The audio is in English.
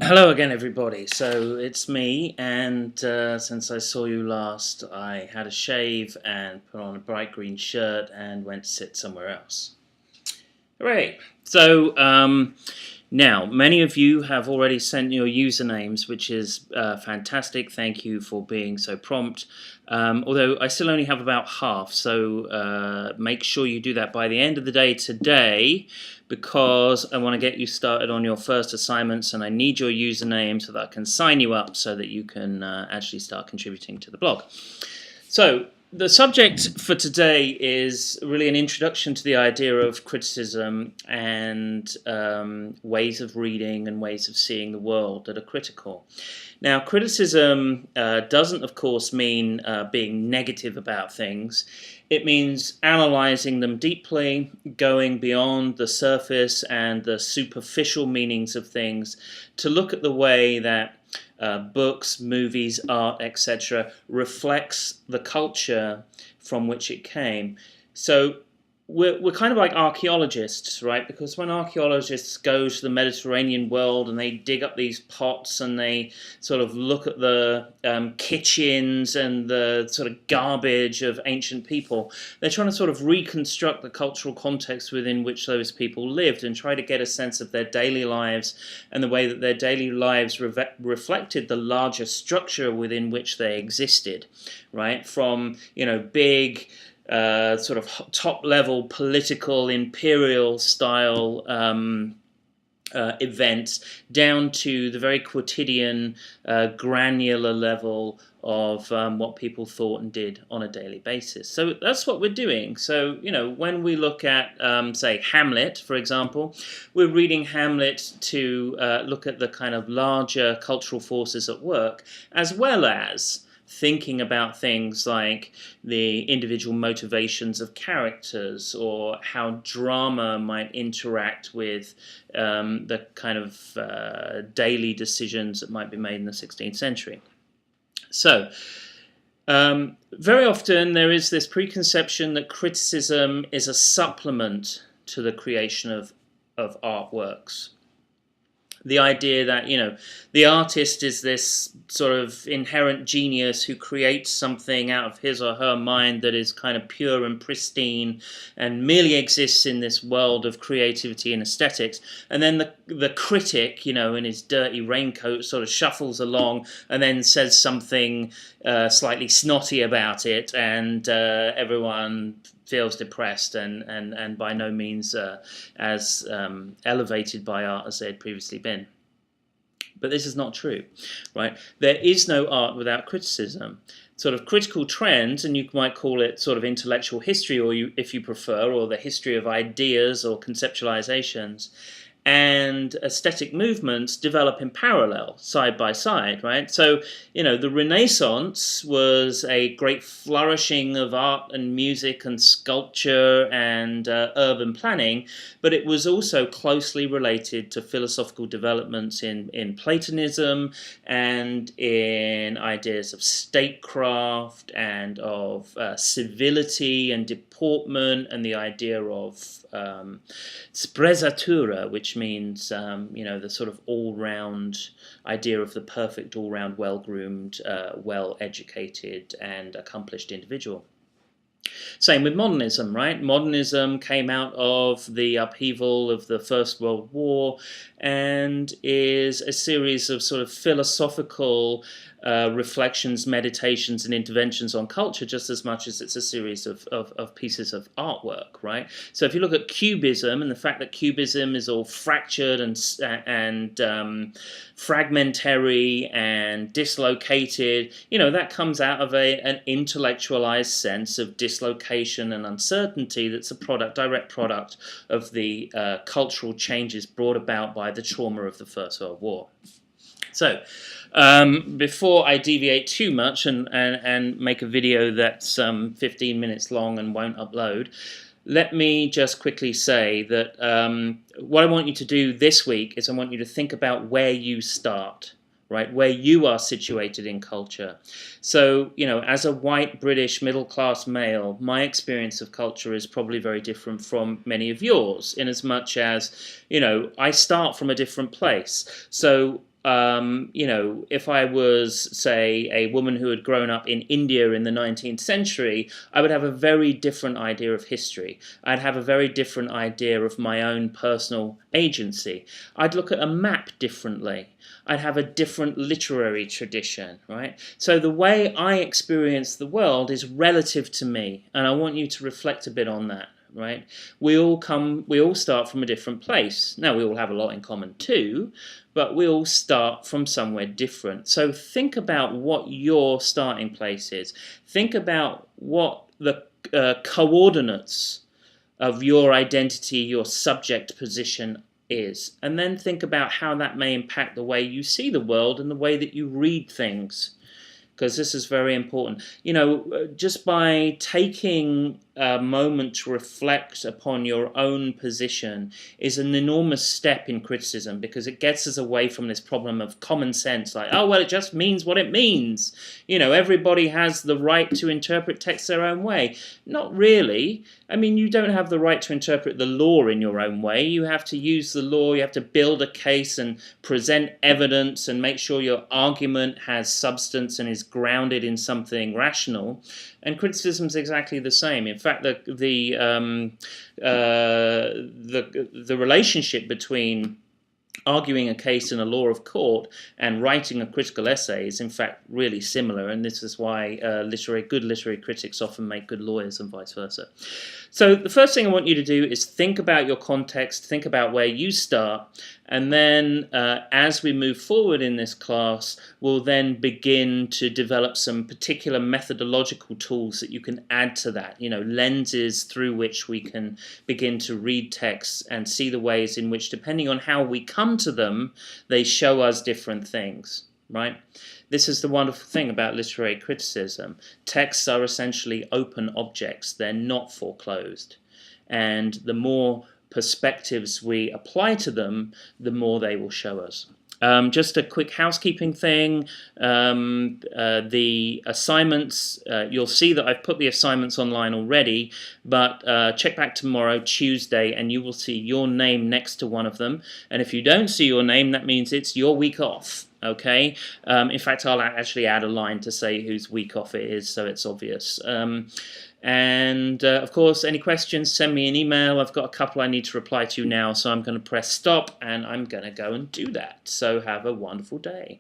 Hello again, everybody. So it's me, and since I saw you last, I had a shave and put on a bright green shirt and went to sit somewhere else. Hooray! So now, many of you have already sent your usernames, which is fantastic. Thank you for being so prompt. Although I still only have about half, so make sure you do that by the end of the day today, because I want to get you started on your first assignments, and I need your username so that I can sign you up so that you can actually start contributing to the blog. So the subject for today is really an introduction to the idea of criticism and ways of reading and ways of seeing the world that are critical. Now, criticism doesn't, of course, mean being negative about things. It means analyzing them deeply, going beyond the surface and the superficial meanings of things to look at the way that books, movies, art, etc. reflects the culture from which it came. So we're kind of like archaeologists, right? Because when archaeologists go to the Mediterranean world and they dig up these pots and they sort of look at the kitchens and the sort of garbage of ancient people, they're trying to sort of reconstruct the cultural context within which those people lived and try to get a sense of their daily lives and the way that their daily lives reflected the larger structure within which they existed, right? From, big sort of top-level political imperial style events down to the very quotidian, granular level of what people thought and did on a daily basis. So that's what we're doing. So, when we look at, say, Hamlet, for example, we're reading Hamlet to look at the kind of larger cultural forces at work, as well as thinking about things like the individual motivations of characters or how drama might interact with the kind of daily decisions that might be made in the 16th century. So, very often there is this preconception that criticism is a supplement to the creation of artworks. The idea that, the artist is this sort of inherent genius who creates something out of his or her mind that is kind of pure and pristine and merely exists in this world of creativity and aesthetics. And then the critic, in his dirty raincoat sort of shuffles along and then says something slightly snotty about it, and everyone feels depressed and by no means as elevated by art as they had previously been. But this is not true, right? There is no art without criticism. Sort of critical trends, and you might call it sort of intellectual history, or if you prefer, or the history of ideas or conceptualizations, and aesthetic movements develop in parallel, side by side, right? So, the Renaissance was a great flourishing of art and music and sculpture and urban planning, but it was also closely related to philosophical developments in Platonism and in ideas of statecraft and of civility and deportment and the idea of sprezzatura, which means the sort of all-round idea of the perfect all-round well-groomed, well-educated and accomplished individual. Same with modernism, right? Modernism came out of the upheaval of the First World War and is a series of sort of philosophical reflections, meditations, and interventions on culture, just as much as it's a series of pieces of artwork, right? So if you look at Cubism and the fact that Cubism is all fractured and fragmentary and dislocated, that comes out of an intellectualized sense of dislocation and uncertainty that's a direct product of the cultural changes brought about by the trauma of the First World War. So, before I deviate too much and make a video that's 15 minutes long and won't upload, let me just quickly say that what I want you to do this week is I want you to think about where you start, right? Where you are situated in culture. So, as a white British middle-class male, my experience of culture is probably very different from many of yours, in as much as, I start from a different place. So if I was, say, a woman who had grown up in India in the 19th century, I would have a very different idea of history. I'd have a very different idea of my own personal agency. I'd look at a map differently. I'd have a different literary tradition, right? So the way I experience the world is relative to me, and I want you to reflect a bit on that. Right? We all start from a different place. Now, we all have a lot in common too, but we all start from somewhere different. So think about what your starting place is. Think about what the coordinates of your identity, your subject position is. And then think about how that may impact the way you see the world and the way that you read things. Because this is very important. Just by taking a moment to reflect upon your own position is an enormous step in criticism, because it gets us away from this problem of common sense, like, oh, well, it just means what it means. Everybody has the right to interpret text their own way. Not really. I mean, you don't have the right to interpret the law in your own way. You have to use the law, you have to build a case and present evidence and make sure your argument has substance and is grounded in something rational. And criticism is exactly the same. In fact, the relationship between arguing a case in a law of court and writing a critical essay is in fact really similar, and this is why good literary critics often make good lawyers and vice versa. So the first thing I want you to do is think about your context, think about where you start, and then as we move forward in this class, we'll then begin to develop some particular methodological tools that you can add to that, lenses through which we can begin to read texts and see the ways in which, depending on how we come to them, they show us different things, right? This is the wonderful thing about literary criticism. Texts are essentially open objects. They're not foreclosed. And the more perspectives we apply to them, the more they will show us. Just a quick housekeeping thing. The assignments, you'll see that I've put the assignments online already, but check back tomorrow, Tuesday, and you will see your name next to one of them. And if you don't see your name, that means it's your week off. Okay. In fact, I'll actually add a line to say whose week off it is, so it's obvious. Of course, any questions, send me an email. I've got a couple I need to reply to now, so I'm going to press stop and I'm going to go and do that. So have a wonderful day.